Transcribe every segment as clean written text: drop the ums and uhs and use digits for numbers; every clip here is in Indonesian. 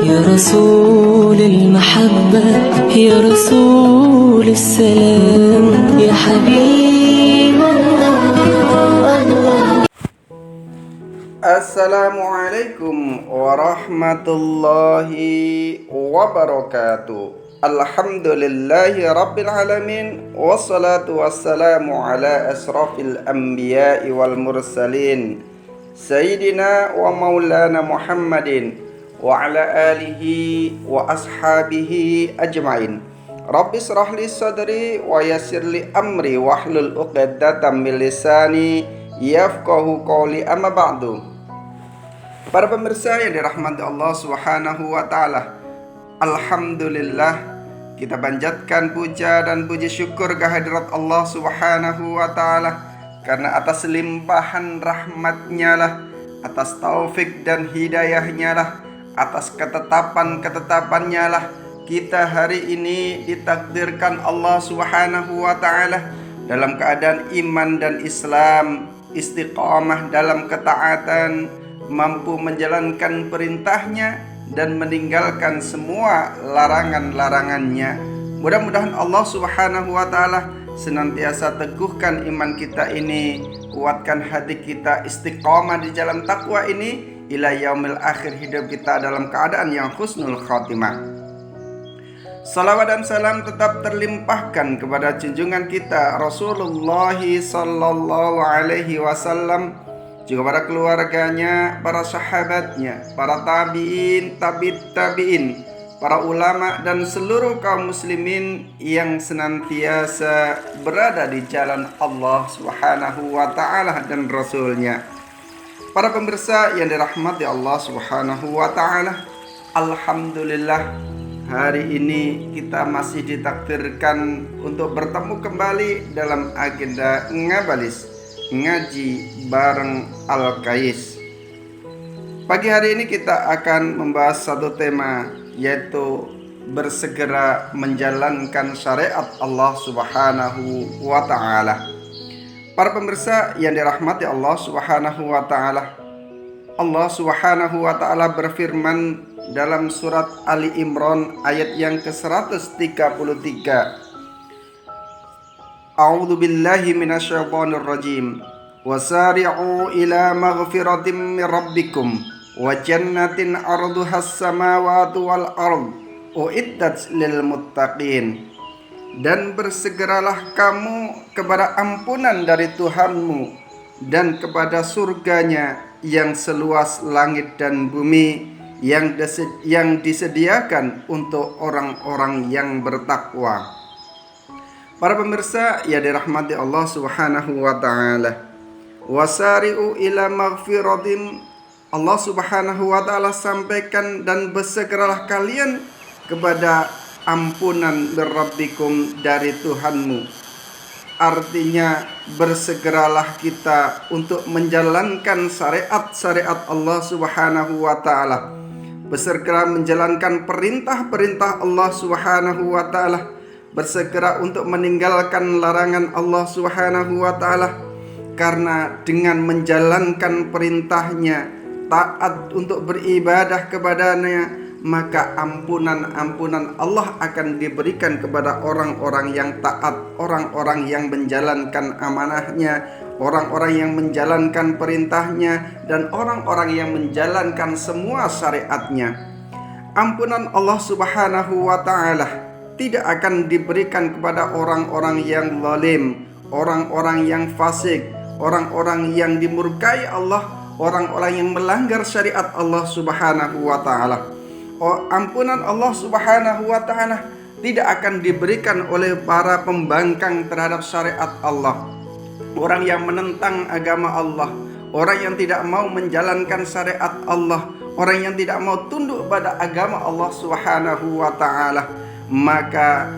يا رسول المحبة يا رسول السلام يا حبيب الله. Assalamualaikum warahmatullahi wabarakatuh. Alhamdulillahi rabbil alamin. Wassalatu wassalamu ala asrafil anbiya'i wal mursalin Sayyidina wa maulana Muhammadin wa ala alihi wa ashabihi ajma'in. Rabbi israh li sadri wa yassir li amri wahlul 'uqdatam min lisani yafqahu qawli, amma ba'du. Para pemirsa yang dirahmati Allah Subhanahu wa taala, alhamdulillah kita panjatkan puja dan puji syukur kehadirat Allah Subhanahu wa taala, karena atas limpahan rahmat-Nya lah, atas taufik dan hidayah-Nya lah, atas ketetapan-ketetapan-Nya lah, kita hari ini ditakdirkan Allah Subhanahu wa taala dalam keadaan iman dan Islam, istiqamah dalam ketaatan, mampu menjalankan perintahnya dan meninggalkan semua larangan-larangannya. Mudah-mudahan Allah Subhanahu wa taala senantiasa teguhkan iman kita ini, kuatkan hati kita istiqamah di jalan takwa ini ila yaumil akhir, hidup kita dalam keadaan yang husnul khatimah. Salawat dan salam tetap terlimpahkan kepada junjungan kita Rasulullah sallallahu alaihi wasallam, juga para keluarganya, para sahabatnya, para tabi'in, tabi'in, para ulama dan seluruh kaum muslimin yang senantiasa berada di jalan Allah Subhanahu wa taala dan Rasulnya. Para pemirsa yang dirahmati Allah Subhanahu wa taala, alhamdulillah hari ini kita masih ditakdirkan untuk bertemu kembali dalam agenda Ngabalis, ngaji bareng Al-Kais. Pagi hari ini kita akan membahas satu tema, yaitu bersegera menjalankan syariat Allah Subhanahu wa taala. Para pemirsa yang dirahmati Allah Subhanahu wa taala, Allah Subhanahu wa taala berfirman dalam surat Ali Imran ayat yang ke-133. A'udzu billahi minasyaitonir rajim. Wasari'u ila maghfiratin min rabbikum wa jannatin 'arduhas samawati wal ard uiddat lil muttaqin. Dan bersegeralah kamu kepada ampunan dari Tuhanmu dan kepada surganya yang seluas langit dan bumi, yang disediakan untuk orang-orang yang bertakwa. Para pemirsa ya dirahmati Allah Subhanahu wa taala, wasari'u ila maghfiratin, Allah Subhanahu wa taala sampaikan dan bersegeralah kalian kepada ampunan berrabbikum, dari Tuhanmu. Artinya bersegeralah kita untuk menjalankan syariat-syariat Allah Subhanahu wa taala, bersegera menjalankan perintah-perintah Allah Subhanahu wa taala, bersegera untuk meninggalkan larangan Allah Subhanahu wa taala, karena dengan menjalankan perintahnya, taat untuk beribadah kepadanya, maka ampunan Allah akan diberikan kepada orang-orang yang taat, orang-orang yang menjalankan amanahnya, orang-orang yang menjalankan perintahnya, dan orang-orang yang menjalankan semua syariatnya. Ampunan Allah Subhanahu wa ta'ala tidak akan diberikan kepada orang-orang yang zalim, orang-orang yang fasik, orang-orang yang dimurkai Allah, orang-orang yang melanggar syariat Allah Subhanahu wa ta'ala. Ampunan Allah Subhanahu wa ta'ala tidak akan diberikan oleh para pembangkang terhadap syariat Allah, orang yang menentang agama Allah, orang yang tidak mau menjalankan syariat Allah, orang yang tidak mau tunduk pada agama Allah Subhanahu wa ta'ala. Maka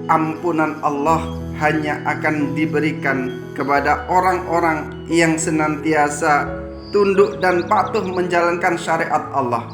ampunan Allah hanya akan diberikan kepada orang-orang yang senantiasa tunduk dan patuh menjalankan syariat Allah,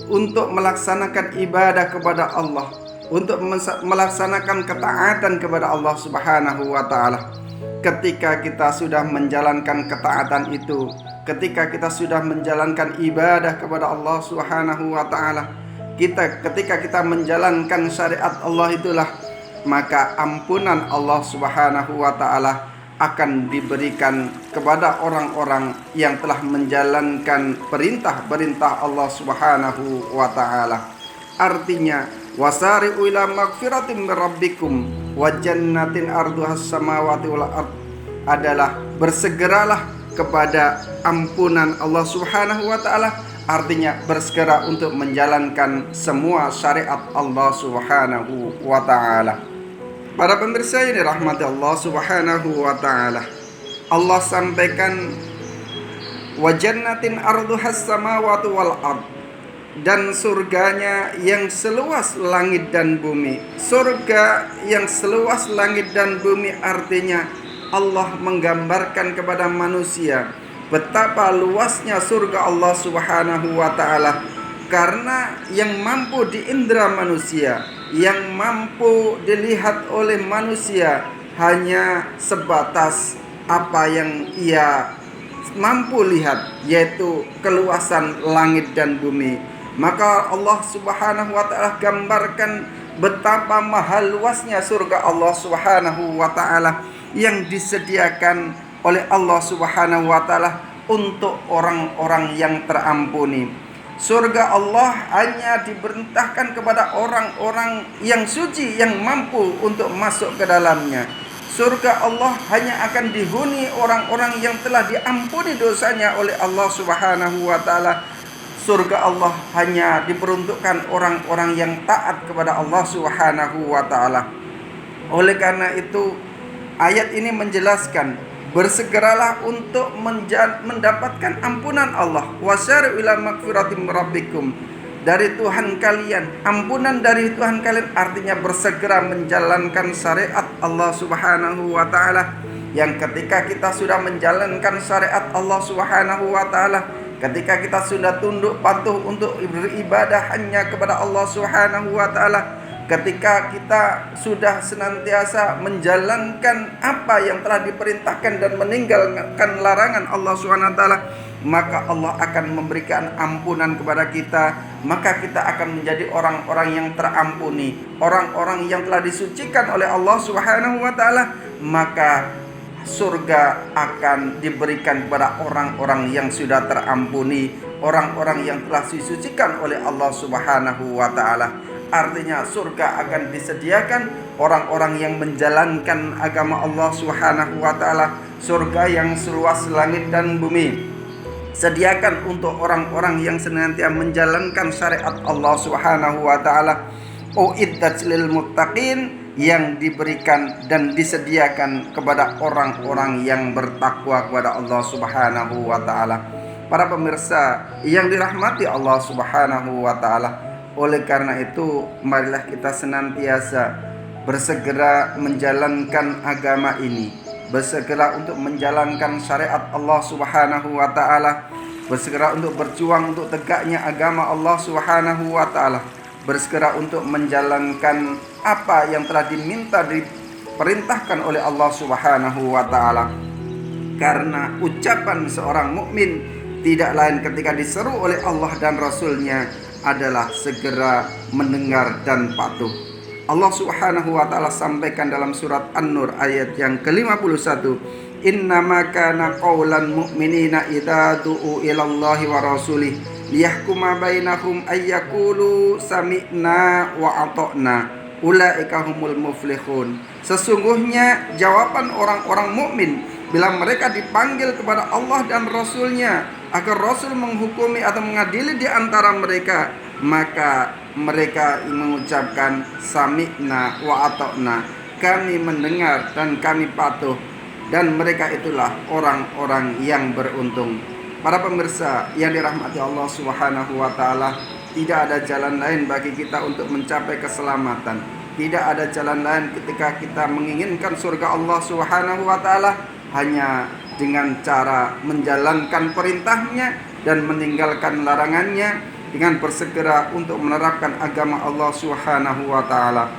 untuk melaksanakan ibadah kepada Allah, untuk melaksanakan ketaatan kepada Allah Subhanahu wa ta'ala. Ketika kita sudah menjalankan ketaatan itu, ketika kita sudah menjalankan ibadah kepada Allah Subhanahu wa ta'ala, ketika kita menjalankan syariat Allah itulah, maka ampunan Allah Subhanahu wa taala akan diberikan kepada orang-orang yang telah menjalankan perintah-perintah Allah Subhanahu wa taala. Artinya, wasari'u ila magfiratin min rabbikum wa jannatin arduhas samawati wal ard adalah bersegeralah kepada ampunan Allah Subhanahu wa taala, artinya bersegera untuk menjalankan semua syariat Allah Subhanahu wa taala. Para pemirsa yang dirahmati Allah Subhanahu wa taala, Allah sampaikan wa jannatin arduhas samawati wal ard, dan surganya yang seluas langit dan bumi. Surga yang seluas langit dan bumi artinya Allah menggambarkan kepada manusia betapa luasnya surga Allah Subhanahu wa taala, karena yang mampu diindra manusia, yang mampu dilihat oleh manusia hanya sebatas apa yang ia mampu lihat, yaitu keluasan langit dan bumi. Maka Allah Subhanahu wa taala gambarkan betapa mahal luasnya surga Allah Subhanahu wa taala yang disediakan oleh Allah Subhanahu wa taala untuk orang-orang yang terampuni. Surga Allah hanya diperintahkan kepada orang-orang yang suci, yang mampu untuk masuk ke dalamnya. Surga Allah hanya akan dihuni orang-orang yang telah diampuni dosanya oleh Allah Subhanahu wa taala. Surga Allah hanya diperuntukkan orang-orang yang taat kepada Allah Subhanahu wa taala. Oleh karena itu, ayat ini menjelaskan, bersegeralah untuk mendapatkan ampunan Allah. Wasari'u ila magfiratin rabbikum, dari Tuhan kalian, ampunan dari Tuhan kalian, artinya bersegera menjalankan syariat Allah Subhanahu wa taala. Yang ketika kita sudah menjalankan syariat Allah Subhanahu wa taala, ketika kita sudah tunduk patuh untuk beribadah hanya kepada Allah Subhanahu wa taala, ketika kita sudah senantiasa menjalankan apa yang telah diperintahkan dan meninggalkan larangan Allah Subhanahu wa taala, maka Allah akan memberikan ampunan kepada kita. Maka kita akan menjadi orang-orang yang terampuni, orang-orang yang telah disucikan oleh Allah Subhanahu wa taala. Maka surga akan diberikan kepada orang-orang yang sudah terampuni, orang-orang yang telah disucikan oleh Allah Subhanahu wa taala. Artinya surga akan disediakan orang-orang yang menjalankan agama Allah Subhanahu wa taala, surga yang seluas langit dan bumi. Sediakan untuk orang-orang yang senantiasa menjalankan syariat Allah Subhanahu wa taala. Uiddat lil muttaqin, yang diberikan dan disediakan kepada orang-orang yang bertakwa kepada Allah Subhanahu wa taala. Para pemirsa yang dirahmati Allah Subhanahu wa taala, oleh karena itu marilah kita senantiasa bersegera menjalankan agama ini, bersegera untuk menjalankan syariat Allah Subhanahu wa taala, bersegera untuk berjuang untuk tegaknya agama Allah Subhanahu wa taala, bersegera untuk menjalankan apa yang telah diperintahkan oleh Allah Subhanahu wa taala. Karena ucapan seorang mukmin tidak lain ketika diseru oleh Allah dan Rasul-Nya adalah segera mendengar dan patuh. Allah Subhanahu wa taala sampaikan dalam surat An-Nur ayat yang ke-51, innama kana qaulan mu'minina idza du'u ilallahi wa rasulih liyahkuma bainahum ayyaqulu sami'na wa ata'na ulaika humul muflihun. Sesungguhnya jawaban orang-orang mukmin bila mereka dipanggil kepada Allah dan Rasul-Nya agar Rasul menghukumi atau mengadili di antara mereka, maka mereka mengucapkan sami'na wa ata'na, kami mendengar dan kami patuh, dan mereka itulah orang-orang yang beruntung. Para pemirsa yang dirahmati Allah Subhanahu wa taala, tidak ada jalan lain bagi kita untuk mencapai keselamatan. Tidak ada jalan lain ketika kita menginginkan surga Allah Subhanahu wa taala hanya dengan cara menjalankan perintahnya dan meninggalkan larangannya, dengan bersegera untuk menerapkan agama Allah Subhanahu wa taala.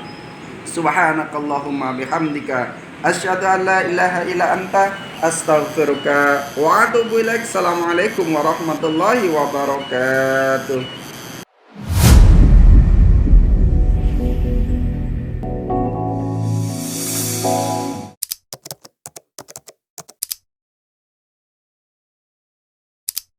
Subhanakallahumma bihamdika asyhadu an la ilaha illa anta astaghfiruka wa atubu ilaik. Assalamualaikum warahmatullahi wabarakatuh.